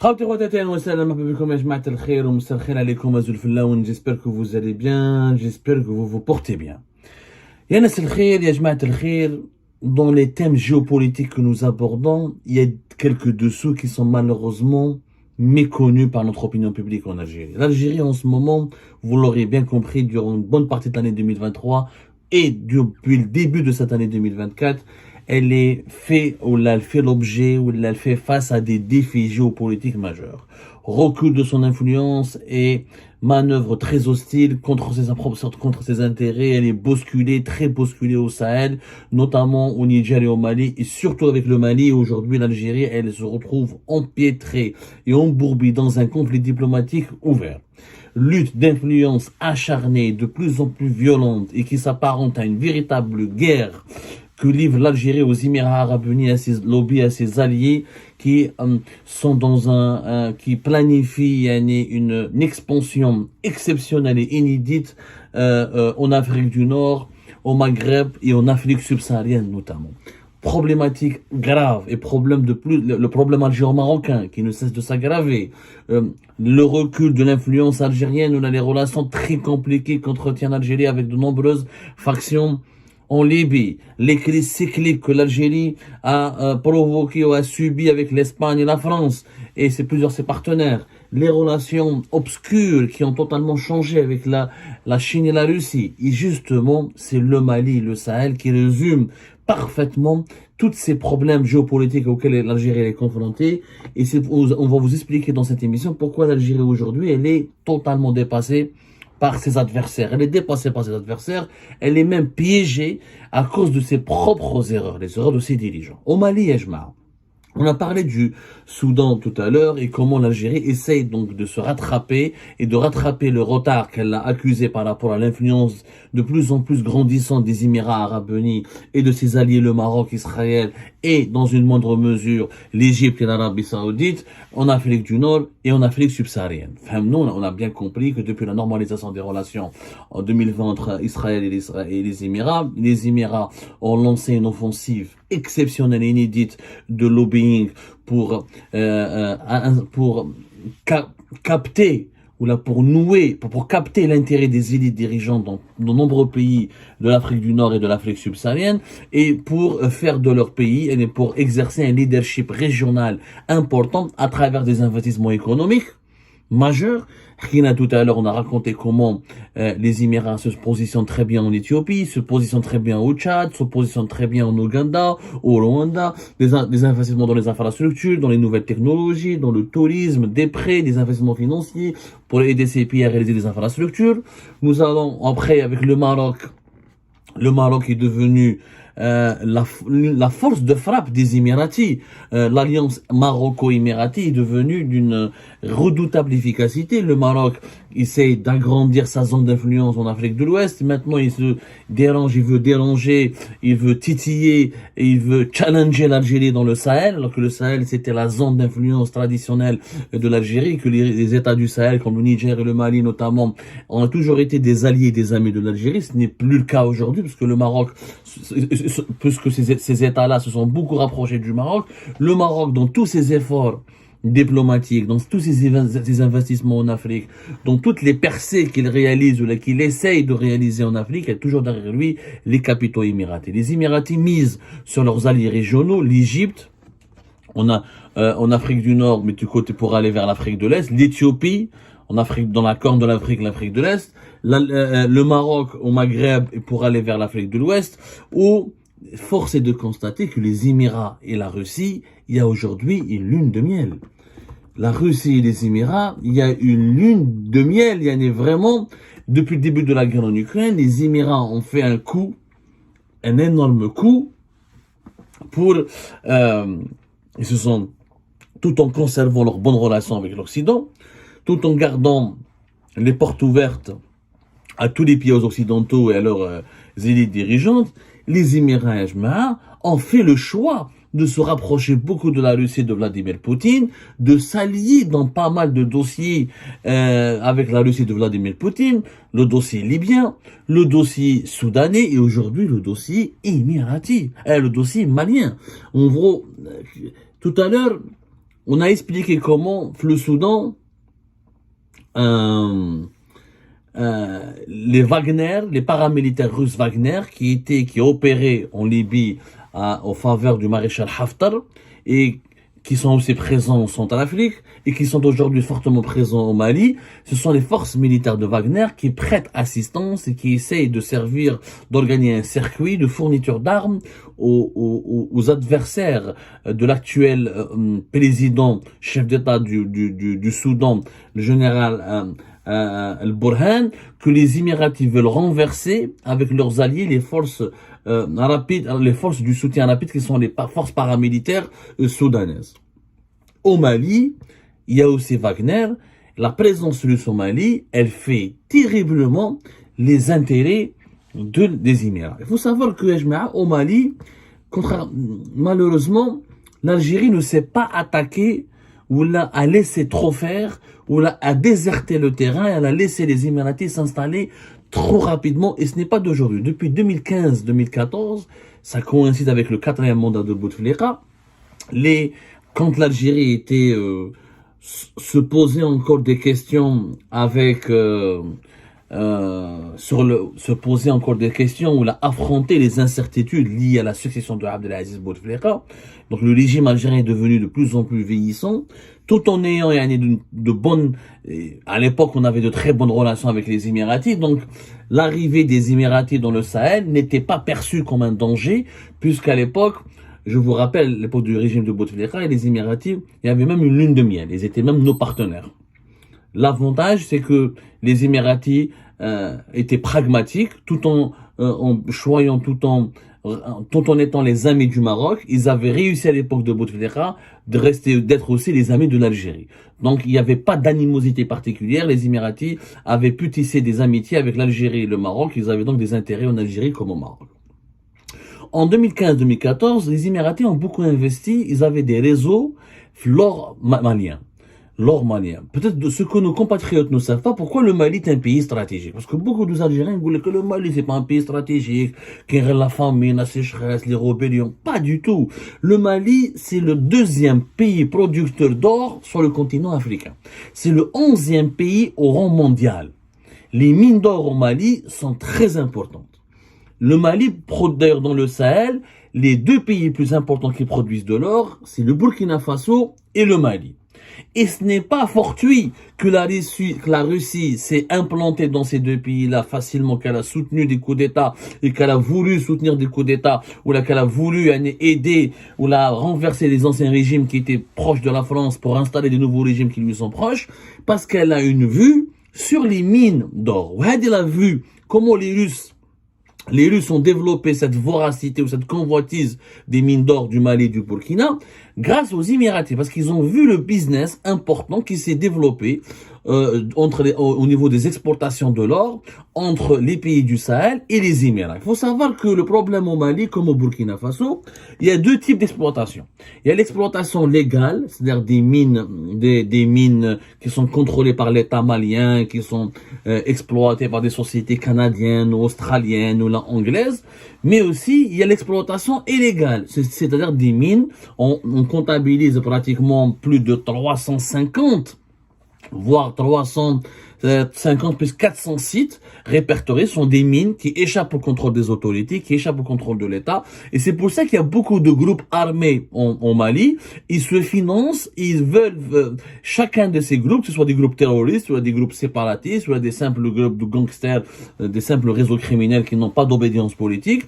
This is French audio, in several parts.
J'espère que vous allez bien, j'espère que vous vous portez bien. Dans les thèmes géopolitiques que nous abordons, il y a quelques dessous qui sont malheureusement méconnus par notre opinion publique en Algérie. L'Algérie en ce moment, vous l'aurez bien compris, durant une bonne partie de l'année 2023 et depuis le début de cette année 2024, elle fait l'objet ou elle fait face à des défis géopolitiques majeurs. Recul de son influence et manœuvre très hostile contre ses intérêts. Elle est très bousculée au Sahel, notamment au Niger et au Mali, et surtout avec le Mali. Aujourd'hui, l'Algérie, elle se retrouve empêtrée et embourbée dans un conflit diplomatique ouvert. Lutte d'influence acharnée, de plus en plus violente et qui s'apparente à une véritable guerre que livre l'Algérie aux Émirats Arabes Unis, à ses lobbies, à ses alliés, qui sont qui planifient une expansion exceptionnelle et inédite en Afrique du Nord, au Maghreb et en Afrique subsaharienne notamment. Problématique grave et le problème algéro-marocain qui ne cesse de s'aggraver, le recul de l'influence algérienne, on a les relations très compliquées qu'entretient l'Algérie avec de nombreuses factions en Libye, les crises cycliques que l'Algérie a provoquées ou a subies avec l'Espagne et la France et ses partenaires, les relations obscures qui ont totalement changé avec la Chine et la Russie. Et justement, c'est le Mali, le Sahel qui résume parfaitement tous ces problèmes géopolitiques auxquels l'Algérie est confrontée. Et on va vous expliquer dans cette émission pourquoi l'Algérie aujourd'hui, elle est totalement dépassée par ses adversaires. Elle est dépassée par ses adversaires. Elle est même piégée à cause de ses propres erreurs, les erreurs de ses dirigeants. Au Mali, Ejma, on a parlé du Soudan tout à l'heure et comment l'Algérie essaye donc de se rattraper et de rattraper le retard qu'elle a accusé par rapport à l'influence de plus en plus grandissante des Émirats Arabes Unis et de ses alliés le Maroc, Israël et dans une moindre mesure l'Égypte et l'Arabie Saoudite en Afrique du Nord et en Afrique subsaharienne. Enfin, nous, on a bien compris que depuis la normalisation des relations en 2020 entre Israël et les Émirats ont lancé une offensive exceptionnelle et inédite de lobbying pour capter pour capter l'intérêt des élites dirigeantes dans de nombreux pays de l'Afrique du Nord et de l'Afrique subsaharienne et pour faire de leur pays et pour exercer un leadership régional important à travers des investissements économiques majeurs. Tout à l'heure, on a raconté comment les Émirats se positionnent très bien en Éthiopie, se positionnent très bien au Tchad, se positionnent très bien en Ouganda, au Rwanda, des investissements dans les infrastructures, dans les nouvelles technologies, dans le tourisme, des prêts, des investissements financiers pour aider ces pays à réaliser des infrastructures. Nous allons après avec le Maroc. Le Maroc est devenu la force de frappe des Émiratis. L'alliance maroco-émirati est devenue d'une redoutable efficacité. Le Maroc essaye d'agrandir sa zone d'influence en Afrique de l'Ouest. Maintenant, il veut déranger, il veut titiller, et il veut challenger l'Algérie dans le Sahel, alors que le Sahel, c'était la zone d'influence traditionnelle de l'Algérie, que les États du Sahel, comme le Niger et le Mali notamment, ont toujours été des alliés et des amis de l'Algérie. Ce n'est plus le cas aujourd'hui, parce que le Maroc, puisque ces États-là se sont beaucoup rapprochés du Maroc, le Maroc, dans tous ses efforts diplomatiques, dans tous ses investissements en Afrique, dans toutes les percées qu'il réalise ou qu'il essaye de réaliser en Afrique, il y a toujours derrière lui les capitaux émiratis. Les Émiratis misent sur leurs alliés régionaux, l'Égypte, on a en Afrique du Nord, mais du côté pour aller vers l'Afrique de l'Est, l'Éthiopie, en Afrique, dans la corne de l'Afrique de l'Est, le Maroc au Maghreb et pour aller vers l'Afrique de l'Ouest, où force est de constater que les Émirats et la Russie, il y a aujourd'hui une lune de miel. La Russie et les Émirats, il y a une lune de miel, il y en a vraiment, depuis le début de la guerre en Ukraine, les Émirats ont fait un énorme coup, ils se sont, tout en conservant leurs bonnes relations avec l'Occident, tout en gardant les portes ouvertes à tous les pays occidentaux et à leurs élites dirigeantes, les Émirats ont fait le choix de se rapprocher beaucoup de la Russie de Vladimir Poutine, de s'allier dans pas mal de dossiers avec la Russie de Vladimir Poutine, le dossier libyen, le dossier soudanais et aujourd'hui le dossier émirati, le dossier malien. En gros, tout à l'heure, on a expliqué comment le Soudan, les Wagner, les paramilitaires russes Wagner, qui opéraient en Libye au faveur du maréchal Haftar et qui sont aussi présents en Centrafrique et qui sont aujourd'hui fortement présents au Mali, ce sont les forces militaires de Wagner qui prêtent assistance et qui essayent de servir, d'organiser un circuit de fourniture d'armes aux adversaires de l'actuel président, chef d'État du Soudan, le général Al-Burhan, que les Émiratis veulent renverser avec leurs alliés, les forces rapides, les forces du soutien rapide qui sont les forces paramilitaires soudanaises. Au Mali, il y a aussi Wagner. La présence russe au Mali, elle fait terriblement les intérêts des Émirats. Il faut savoir que au Mali, malheureusement, l'Algérie ne s'est pas attaquée ou a laissé trop faire, ou a déserté le terrain, elle a laissé les Émiratis s'installer trop rapidement, et ce n'est pas d'aujourd'hui. Depuis 2015-2014, ça coïncide avec le 4e mandat de Bouteflika, quand l'Algérie était se posait encore des questions avec se poser encore des questions ou affronter les incertitudes liées à la succession de Abdelaziz Bouteflika. Donc le régime algérien est devenu de plus en plus vieillissant, tout en ayant de bonnes... À l'époque, on avait de très bonnes relations avec les Émiratis, donc l'arrivée des Émiratis dans le Sahel n'était pas perçue comme un danger, puisqu'à l'époque, je vous rappelle, l'époque du régime de Bouteflika et les Émiratis, il y avait même une lune de miel, ils étaient même nos partenaires. L'avantage, c'est que les Émiratis étaient pragmatiques, tout en choyant, tout en étant les amis du Maroc. Ils avaient réussi à l'époque de Bouteflika d'être aussi les amis de l'Algérie. Donc il n'y avait pas d'animosité particulière. Les Émiratis avaient pu tisser des amitiés avec l'Algérie et le Maroc. Ils avaient donc des intérêts en Algérie comme au Maroc. En 2015-2014, les Émiratis ont beaucoup investi. Ils avaient des réseaux maliens. L'or malien. Peut-être de ce que nos compatriotes ne savent pas, pourquoi le Mali est un pays stratégique. Parce que beaucoup d'Algériens disent que le Mali c'est pas un pays stratégique, qu'il y a la famine, la sécheresse, les rébellions. Pas du tout. Le Mali, c'est le 2e pays producteur d'or sur le continent africain. C'est le 11e pays au rang mondial. Les mines d'or au Mali sont très importantes. Le Mali, d'ailleurs dans le Sahel, les 2 pays les plus importants qui produisent de l'or, c'est le Burkina Faso et le Mali. Et ce n'est pas fortuit que la Russie s'est implantée dans ces 2 pays-là facilement, qu'elle a soutenu des coups d'État et qu'elle a voulu soutenir des coups d'État, ou qu'elle a voulu aider ou renverser les anciens régimes qui étaient proches de la France pour installer des nouveaux régimes qui lui sont proches, parce qu'elle a une vue sur les mines d'or. Elle a vu comment les Russes ont développé cette voracité ou cette convoitise des mines d'or du Mali et du Burkina grâce aux Émiratis, parce qu'ils ont vu le business important qui s'est développé au niveau des exportations de l'or entre les pays du Sahel et les Émirats. Il faut savoir que le problème au Mali comme au Burkina Faso, il y a 2 types d'exploitation. Il y a l'exploitation légale, c'est-à-dire des mines qui sont contrôlées par l'État malien, qui sont exploitées par des sociétés canadiennes ou australiennes ou anglaises, mais aussi il y a l'exploitation illégale, c'est-à-dire des mines, on comptabilise pratiquement plus de 350 voire 350 plus 400 sites répertoriés sont des mines qui échappent au contrôle des autorités, qui échappent au contrôle de l'État. Et c'est pour ça qu'il y a beaucoup de groupes armés au Mali. Ils se financent, ils veulent, chacun de ces groupes, que ce soit des groupes terroristes, soit des groupes séparatistes, soit des simples groupes de gangsters, des simples réseaux criminels qui n'ont pas d'obédience politique.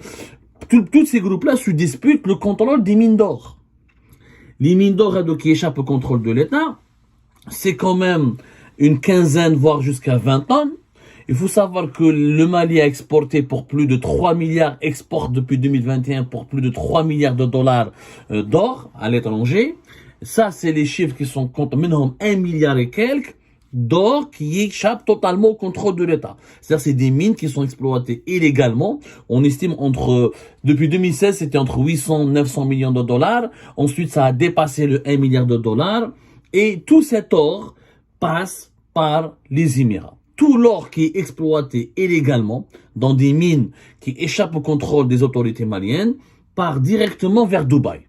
Tous ces groupes-là se disputent le contrôle des mines d'or. Les mines d'or qui échappent au contrôle de l'État, c'est quand même une quinzaine, voire jusqu'à 20 tonnes. Il faut savoir que le Mali a exporté pour plus de 3 milliards, exporte depuis 2021 pour plus de 3 milliards de dollars d'or à l'étranger. Ça, c'est les chiffres qui sont contre minimum 1 milliard et quelques d'or qui échappent totalement au contrôle de l'État. C'est-à-dire c'est des mines qui sont exploitées illégalement. On estime depuis 2016, c'était entre 800 et 900 millions de dollars. Ensuite, ça a dépassé le 1 milliard de dollars. Et tout cet or passe par les Émirats. Tout l'or qui est exploité illégalement dans des mines qui échappent au contrôle des autorités maliennes part directement vers Dubaï.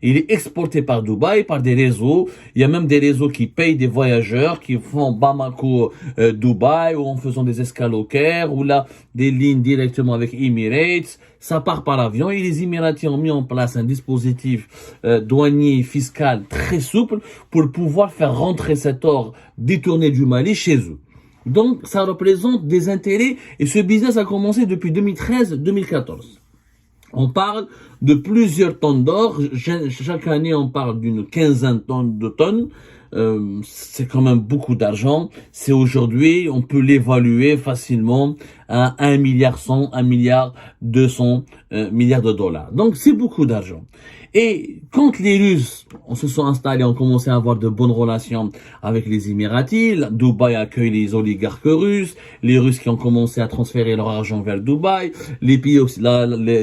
Il est exporté par Dubaï, par des réseaux. Il y a même des réseaux qui payent des voyageurs, qui font Bamako, Dubaï, ou en faisant des escales au Caire, ou là, des lignes directement avec Emirates. Ça part par avion et les Émiratis ont mis en place un dispositif douanier fiscal très souple pour pouvoir faire rentrer cet or détourné du Mali chez eux. Donc, ça représente des intérêts et ce business a commencé depuis 2013-2014. On parle de plusieurs tonnes d'or. Chaque année, on parle d'une quinzaine de tonnes. C'est quand même beaucoup d'argent. C'est aujourd'hui, on peut l'évaluer facilement à 1 milliard 100, 1 milliard 200 milliards de dollars. Donc, c'est beaucoup d'argent. Et quand les Russes se sont installés, ont commencé à avoir de bonnes relations avec les Émiratis, Dubaï accueille les oligarques russes, les Russes qui ont commencé à transférer leur argent vers Dubaï, les pays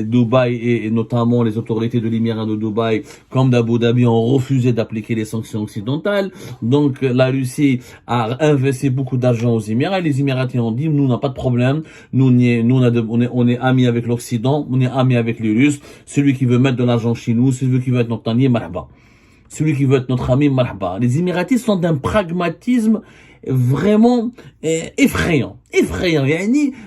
Dubaï et notamment les autorités de l'Émirat de Dubaï, comme d'Abu Dhabi, ont refusé d'appliquer les sanctions occidentales. Donc la Russie a investi beaucoup d'argent aux Émirats. Les Émiratis ont dit, nous, on n'a pas de problème, on est amis avec l'Occident, on est amis avec les Russes. Celui qui veut mettre de l'argent chez nous, celui qui veut être notre ami, marhaba. Celui qui veut être notre ami, marhaba. Les Émiratis sont d'un pragmatisme vraiment effrayant. Effrayant.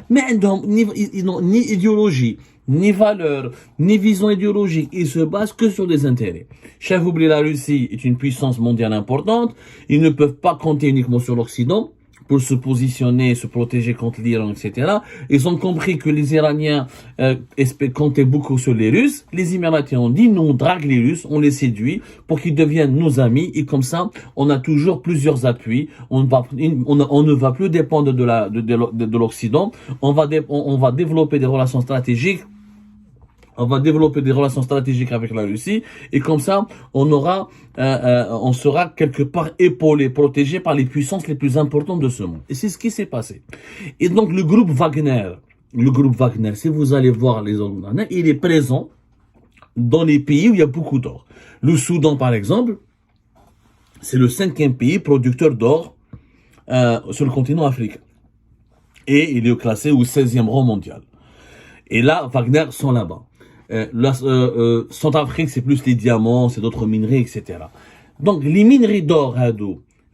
Mais ils n'ont ni idéologie, ni valeur, ni vision idéologique. Ils se basent que sur des intérêts. Chef oublié, la Russie est une puissance mondiale importante. Ils ne peuvent pas compter uniquement sur l'Occident pour se positionner, se protéger contre l'Iran, etc. Ils ont compris que les Iraniens comptaient beaucoup sur les Russes. Les Émiratis ont dit, nous on drague les Russes, on les séduit pour qu'ils deviennent nos amis. Et comme ça, on a toujours plusieurs appuis. On ne va plus dépendre de l'Occident. On va développer des relations stratégiques. On va développer des relations stratégiques avec la Russie et comme ça, on sera quelque part épaulé, protégé par les puissances les plus importantes de ce monde. Et c'est ce qui s'est passé. Et donc le groupe Wagner, si vous allez voir les organes, il est présent dans les pays où il y a beaucoup d'or. Le Soudan, par exemple, c'est le 5e pays producteur d'or sur le continent africain. Et il est classé au 16e rang mondial. Et là, Wagner sont là-bas. Centrafrique, c'est plus les diamants, c'est d'autres minerais, etc. Donc, les minerais d'or,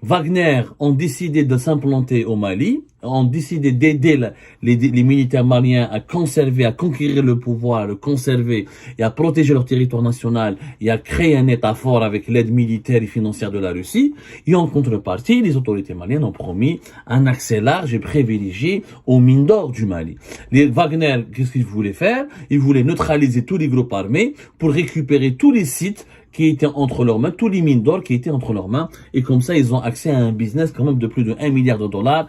Wagner ont décidé de s'implanter au Mali, ont décidé d'aider les militaires maliens à conserver, à conquérir le pouvoir, à le conserver et à protéger leur territoire national et à créer un État fort avec l'aide militaire et financière de la Russie. Et en contrepartie, les autorités maliennes ont promis un accès large et privilégié aux mines d'or du Mali. Les Wagner, qu'est-ce qu'ils voulaient faire? Ils voulaient neutraliser tous les groupes armés pour récupérer tous les sites qui étaient entre leurs mains, tous les mines d'or qui étaient entre leurs mains, et comme ça, ils ont accès à un business quand même de plus de 1 milliard de dollars.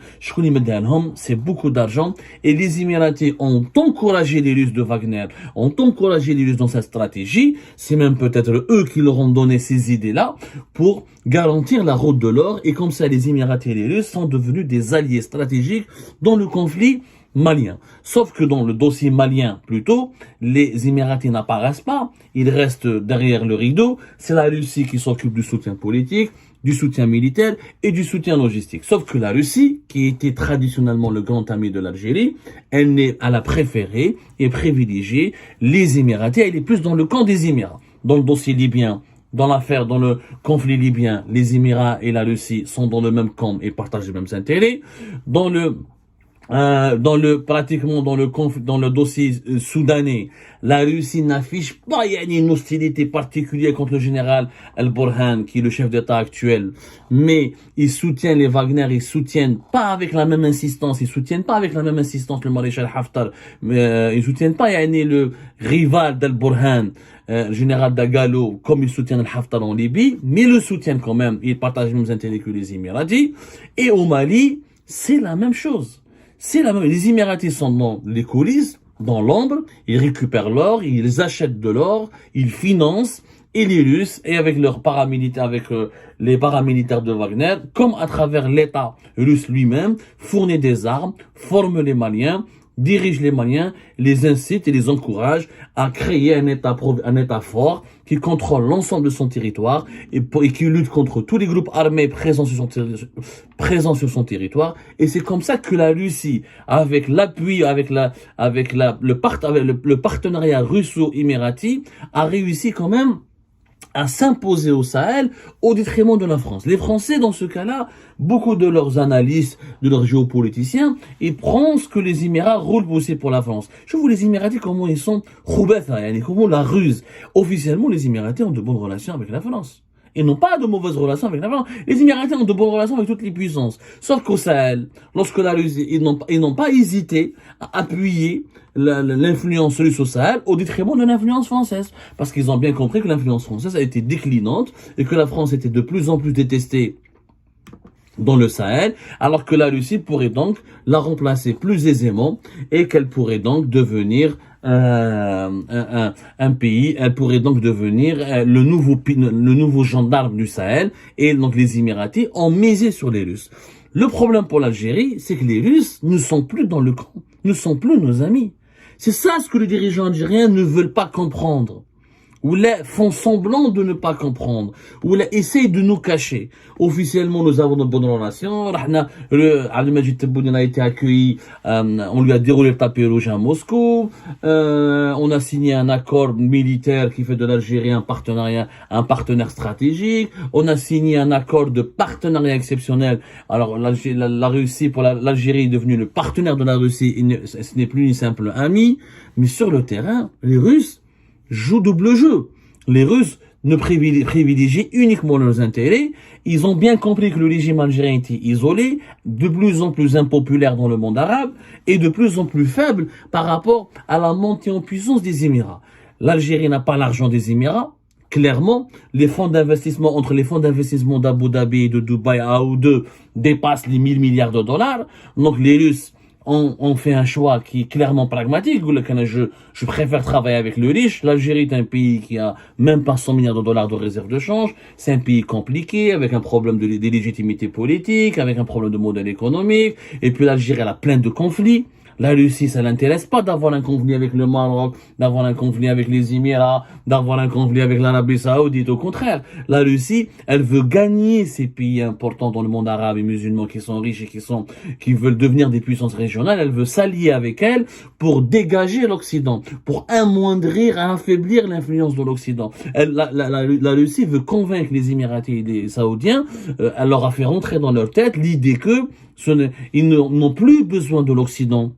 C'est beaucoup d'argent, et les Émiratis ont encouragé les Russes de Wagner, ont encouragé les Russes dans cette stratégie. C'est même peut-être eux qui leur ont donné ces idées-là pour garantir la route de l'or, et comme ça, les Émiratis et les Russes sont devenus des alliés stratégiques dans le conflit malien. Sauf que dans le dossier malien, plutôt, les Émiratis n'apparaissent pas. Ils restent derrière le rideau. C'est la Russie qui s'occupe du soutien politique, du soutien militaire et du soutien logistique. Sauf que la Russie, qui était traditionnellement le grand ami de l'Algérie, elle a préféré et privilégié les Émiratis. Elle est plus dans le camp des Émirats. Dans le dossier libyen, dans le conflit libyen, les Émirats et la Russie sont dans le même camp et partagent les mêmes intérêts. Dans le dossier soudanais, la Russie n'affiche pas une hostilité particulière contre le général Al-Burhan, qui est le chef d'État actuel, mais ils soutiennent les Wagner, ils soutiennent pas avec la même insistance le maréchal Haftar, ils soutiennent pas le rival d'Al-Burhan, général Dagalo, comme ils soutiennent Al-Haftar en Libye, mais le soutiennent quand même, ils partagent les mêmes intérêts que les Émiratis, et au Mali, c'est la même chose. Les Émiratis sont dans les coulisses, dans l'ombre, ils récupèrent l'or, ils achètent de l'or, ils financent, et les Russes, et avec leurs paramilitaires, avec les paramilitaires de Wagner, comme à travers l'État russe lui-même, fournit des armes, forme les Maliens, dirige les Maliens, les incite et les encourage à créer un État fort qui contrôle l'ensemble de son territoire et qui lutte contre tous les groupes armés présents sur son territoire. Et c'est comme ça que la Russie, avec l'appui, avec le partenariat russo-émirati, a réussi quand même à s'imposer au Sahel au détriment de la France. Les Français, dans ce cas-là, beaucoup de leurs analystes, de leurs géopoliticiens, ils pensent que les Émirats roulent aussi pour la France. Je vous les Émiratis, comment ils sont comment la ruse. Officiellement, les Émiratis ont de bonnes relations avec la France. Ils n'ont pas de mauvaises relations avec la France. Les Émiratis ont de bonnes relations avec toutes les puissances. Sauf qu'au Sahel, lorsque la Russie, ils n'ont pas hésité à appuyer l'influence russe au Sahel au détriment de l'influence française. Parce qu'ils ont bien compris que l'influence française a été déclinante et que la France était de plus en plus détestée dans le Sahel, alors que la Russie pourrait donc la remplacer plus aisément et qu'elle pourrait donc devenir un pays, elle pourrait donc devenir le nouveau gendarme du Sahel, et donc les Émiratis ont misé sur les Russes. Le problème pour l'Algérie, c'est que les Russes ne sont plus dans le camp, ne sont plus nos amis. C'est ça ce que les dirigeants algériens ne veulent pas comprendre. Ou là font semblant de ne pas comprendre, ou là essayent de nous cacher. Officiellement, nous avons de bonnes relations. Abdelmajid Tebboune a été accueilli, on lui a déroulé le tapis rouge à Moscou. On a signé un accord militaire qui fait de l'Algérie un partenaire stratégique. On a signé un accord de partenariat exceptionnel. Alors la Russie, pour l'Algérie est devenue le partenaire de la Russie. Ce n'est plus une simple ami, mais sur le terrain, les Russes jouent double jeu. Les Russes ne privilégient uniquement leurs intérêts. Ils ont bien compris que le régime algérien était isolé, de plus en plus impopulaire dans le monde arabe et de plus en plus faible par rapport à la montée en puissance des Émirats. L'Algérie n'a pas l'argent des Émirats. Clairement, les fonds d'investissement, entre les fonds d'investissement d'Abu Dhabi et de Dubaï à eux deux, dépassent les 1000 milliards de dollars. Donc les Russes on fait un choix qui est clairement pragmatique. Je préfère travailler avec le riche. L'Algérie est un pays qui a même pas 100 milliards de dollars de réserve de change. C'est un pays compliqué, avec un problème de légitimité politique, avec un problème de modèle économique. Et puis l'Algérie, elle a plein de conflits. La Russie, ça l'intéresse pas d'avoir un conflit avec le Maroc, d'avoir un conflit avec les Émirats, d'avoir un conflit avec l'Arabie Saoudite. Au contraire, la Russie, elle veut gagner ces pays importants dans le monde arabe et musulman qui sont riches et qui veulent devenir des puissances régionales. Elle veut s'allier avec elles pour dégager l'Occident, pour amoindrir, affaiblir l'influence de l'Occident. La Russie veut convaincre les Émiratis et les Saoudiens, elle leur a fait rentrer dans leur tête l'idée que ils n'ont plus besoin de l'Occident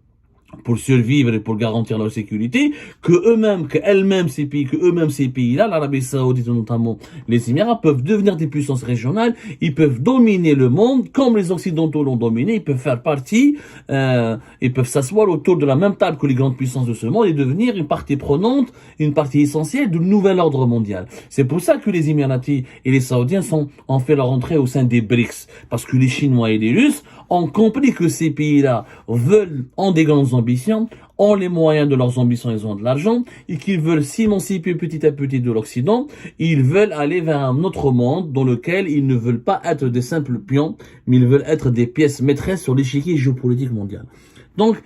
pour survivre et pour garantir leur sécurité, que eux-mêmes ces pays-là, l'Arabie Saoudite notamment, les Émirats, peuvent devenir des puissances régionales, ils peuvent dominer le monde, comme les Occidentaux l'ont dominé, ils peuvent faire partie, ils peuvent s'asseoir autour de la même table que les grandes puissances de ce monde et devenir une partie prenante, une partie essentielle du nouvel ordre mondial. C'est pour ça que les Émiratis et les Saoudiens ont fait leur entrée au sein des BRICS, parce que les Chinois et les Russes ont compris que ces pays-là ont des grandes ambitions, ont les moyens de leurs ambitions, ils ont de l'argent, et qu'ils veulent s'émanciper petit à petit de l'Occident. Ils veulent aller vers un autre monde dans lequel ils ne veulent pas être des simples pions, mais ils veulent être des pièces maîtresses sur l'échiquier géopolitique mondial. Donc,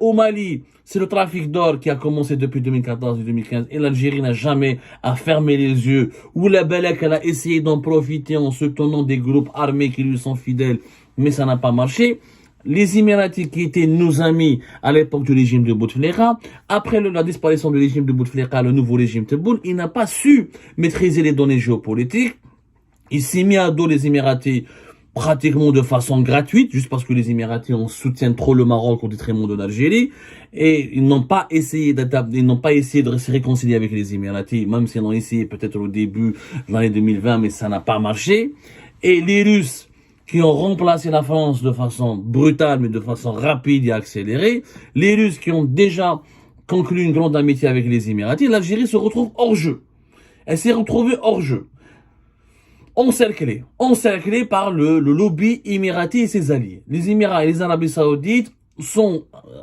au Mali, c'est le trafic d'or qui a commencé depuis 2014 et 2015, et l'Algérie n'a jamais à fermer les yeux, ou la Balak, elle a essayé d'en profiter en se tenant des groupes armés qui lui sont fidèles, mais ça n'a pas marché. Les Émiratis qui étaient nos amis à l'époque du régime de Bouteflika, après la disparition du régime de Bouteflika, le nouveau régime Tebboune, il n'a pas su maîtriser les données géopolitiques. Il s'est mis à dos les Émiratis pratiquement de façon gratuite, juste parce que les Émiratis soutiennent trop le Maroc au détriment de l'Algérie, et ils n'ont pas essayé de se réconcilier avec les Émiratis, même s'ils ont essayé peut-être au début de l'année 2020, mais ça n'a pas marché. Et les Russes, qui ont remplacé la France de façon brutale, mais de façon rapide et accélérée, les Russes qui ont déjà conclu une grande amitié avec les Émiratis, l'Algérie se retrouve hors jeu. Elle s'est retrouvée hors jeu. Encerclée par le lobby émirati et ses alliés. Les Émirats et les Arabies Saoudites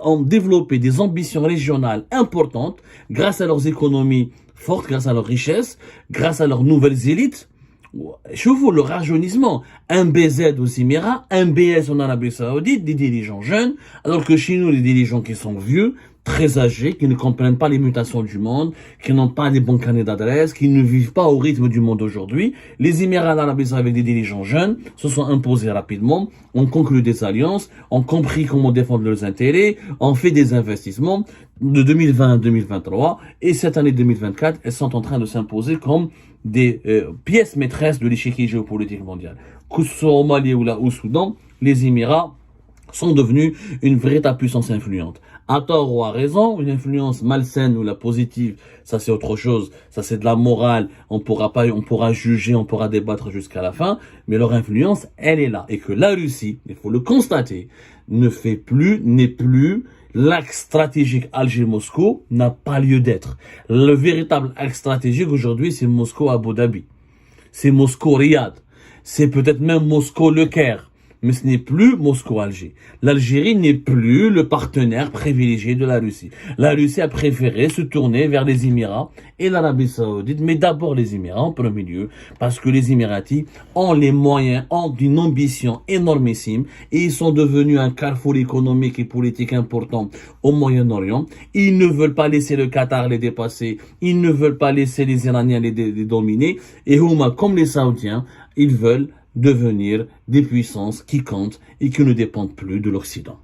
ont développé des ambitions régionales importantes grâce à leurs économies fortes, grâce à leurs richesses, grâce à leurs nouvelles élites. Je vous le rajeunissement, un BZ aux Émirats, un BS en Arabie Saoudite, des dirigeants jeunes, alors que chez nous, les dirigeants qui sont vieux, très âgés, qui ne comprennent pas les mutations du monde, qui n'ont pas les bons carnets d'adresses, qui ne vivent pas au rythme du monde d'aujourd'hui. Les Émirats d'Arabie Saoudite avec des dirigeants jeunes se sont imposés rapidement, ont conclu des alliances, ont compris comment défendre leurs intérêts, ont fait des investissements de 2020 à 2023 et cette année 2024, elles sont en train de s'imposer comme des pièces maîtresses de l'échiquier géopolitique mondial. Que ce soit au Mali ou là au Soudan, les Émirats sont devenus une véritable puissance influente. À tort ou à raison, une influence malsaine ou la positive, ça c'est autre chose, ça c'est de la morale, on pourra juger, on pourra débattre jusqu'à la fin, mais leur influence, elle est là. Et que la Russie, il faut le constater, n'est plus l'axe stratégique Alger-Moscou, n'a pas lieu d'être. Le véritable axe stratégique aujourd'hui, c'est Moscou-Abu Dhabi. C'est Moscou-Riyad. C'est peut-être même Moscou-Le Caire. Mais ce n'est plus Moscou-Alger. L'Algérie n'est plus le partenaire privilégié de la Russie. La Russie a préféré se tourner vers les Émirats et l'Arabie Saoudite, mais d'abord les Émirats en premier lieu, parce que les Émiratis ont les moyens, ont une ambition énormissime et ils sont devenus un carrefour économique et politique important au Moyen-Orient. Ils ne veulent pas laisser le Qatar les dépasser, ils ne veulent pas laisser les Iraniens les dominer et Houma, comme les Saoudiens, ils veulent devenir des puissances qui comptent et qui ne dépendent plus de l'Occident.